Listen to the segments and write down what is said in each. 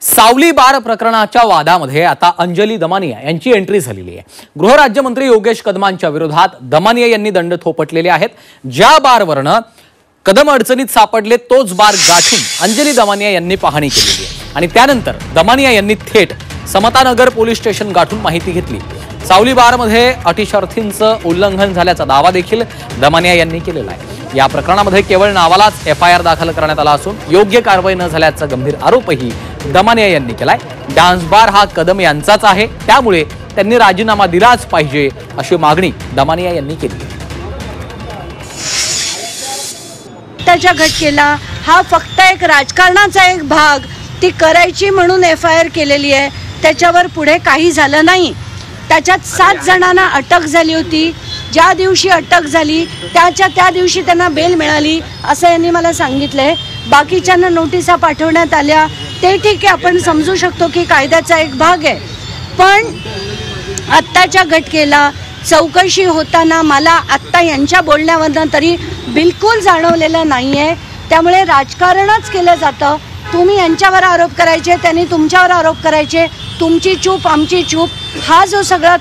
सावली बार प्रकरणाच्या वादामध्ये आता अंजली दमानिया यांची एंट्री झालेली आहे। गृहराज्यमंत्री योगेश कदमांच्या विरोधात दमानिया यांनी दंड थोपटलेले आहेत। ज्या बारवरनं कदम अडचणीत सापडले तोच बार गाठून अंजली दमानिया यांनी पाहणी केलेली आहे आणि त्यानंतर दमानिया यांनी थेट समतानगर पोलीस स्टेशन गाठून माहिती घेतली। सावली बारमध्ये अटी शर्थींचं उल्लंघन झाल्याचा दावा देखील दमानिया यांनी केलेला आहे। या प्रकरणामध्ये केवळ नावालाच एफआयआर दाखल करण्यात आला असून योग्य कारवाई न झाल्याचा गंभीर आरोपही दमानिया यांनी केलाय। डान्स बार हा कदम यांचाच आहे, त्यामुळे त्यांनी राजीनामा दिलाच पाहिजे अशी मागणी दमानिया यांनी केली। त्याच्या घटकेला हा फक्त एक राजकारणाचा एक भाग ती करायची म्हणून एफआयआर केलेली आहे, त्याच्यावर पुढे काही झालं नाही। त्याच्यात 7 जणांना अटक झाली होती। ज्या दिवशी अटक झाली त्या दिवशी त्यांना बेल मिळाली असं यांनी मला सांगितलंय। बाकीच्यांना नोटिसा पाठवण्यात आल्या, ते ठीक आहे, आपण समजू शकतो की कायद्याचा एक भाग आहे। पण आत्ताच्या घटकेला चौकशी होताना मला आत्ता यांच्या बोलण्यावरून तरी बिलकुल जाणवलेलं नाहीये। त्यामुळे राजकारणच केलं जातं। तुम्ही यांच्यावर आरोप करायचे, त्यांनी तुमच्यावर आरोप करायचे, तुमची चूप आमची चूप, हा जो सगळा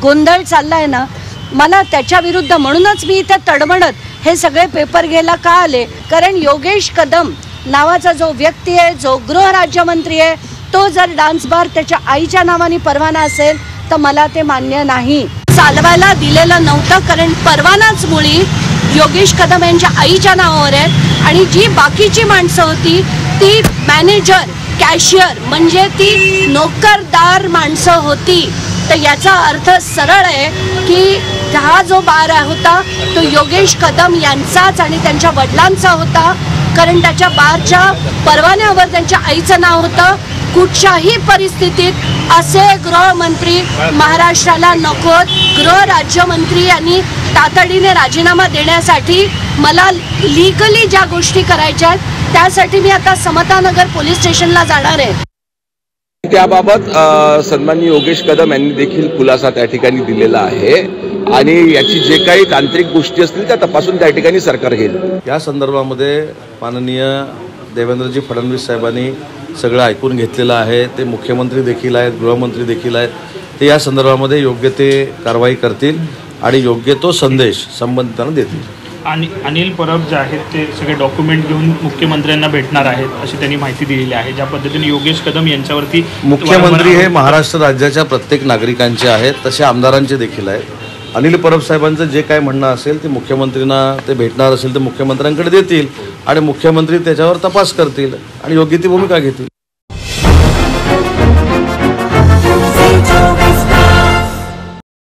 गोंधळ चाललाय ना, मला त्याच्या विरुद्ध म्हणूनच मी इथे तडमडत हे सगळे पेपर घ्यायला का आले, कारण योगेश कदम नावाचा जो व्यक्ती आहे, जो गृहराज्यमंत्री आहे, तो जर डान्स बार त्याच्या आईच्या नावाने परवाना असेल तर मला ते मान्य नाही। चालवायला दिलेलं नव्हतं, कारण परवानाच मुळी योगेश कदम यांच्या आईच्या नावावर आहे आणि जी बाकीची माणसं होती ती मॅनेजर, कॅशियर म्हणजे ती नोकरदार माणसं होती। तर याचा अर्थ सरळ आहे की हा जो बार होता तो योगेश कदम यांचाच आणि त्यांच्या वडिलांचा होता, कारण त्याच्या बारच्या परवान्यावर त्यांच्या आईचं नाव होतं। कुठच्याही परिस्थितीत असे गृहमंत्री महाराष्ट्राला नकोत। गृहराज्यमंत्री यांनी तातडीने राजीनामा देण्यासाठी मला लीगली ज्या गोष्टी करायच्या आहेत त्यासाठी मी आता समतानगर पोलीस स्टेशनला जाणार आहे। त्याबाबत सन्माननीय योगेश कदम यांनी देखील खुलासा त्या ठिकाणी दिलेला आहे आणि याची जे काही तांत्रिक गोष्टी असतील त्या तपासून त्या ठिकाणी सरकार घेईल। या संदर्भामध्ये माननीय देवेंद्रजी फडणवीस साहेबांनी सगळं ऐकून घेतलेलं आहे। ते मुख्यमंत्री देखील आहेत, गृहमंत्री देखील आहेत। ते या संदर्भामध्ये योग्य ते कारवाई करतील आणि योग्य तो संदेश संबंधितांना देतील। आणि अनिल परब जे आहेत ते सगळे डॉक्युमेंट घेऊन मुख्यमंत्र्यांना भेटणार आहेत अशी त्यांनी माहिती दिलेली आहे। ज्या पद्धतीने योगेश कदम यांच्यावरती मुख्यमंत्री हे महाराष्ट्र राज्याच्या प्रत्येक नागरिकांचे आहेत, तसे आमदारांचे देखील आहेत। अनिल परब साहेबांचं जे काय म्हणणं असेल ते मुख्यमंत्र्यांना ते भेटणार असेल तर मुख्यमंत्र्यांकडे देतील आणि मुख्यमंत्री त्याच्यावर तपास करतील आणि योग्य ती भूमिका घेतील।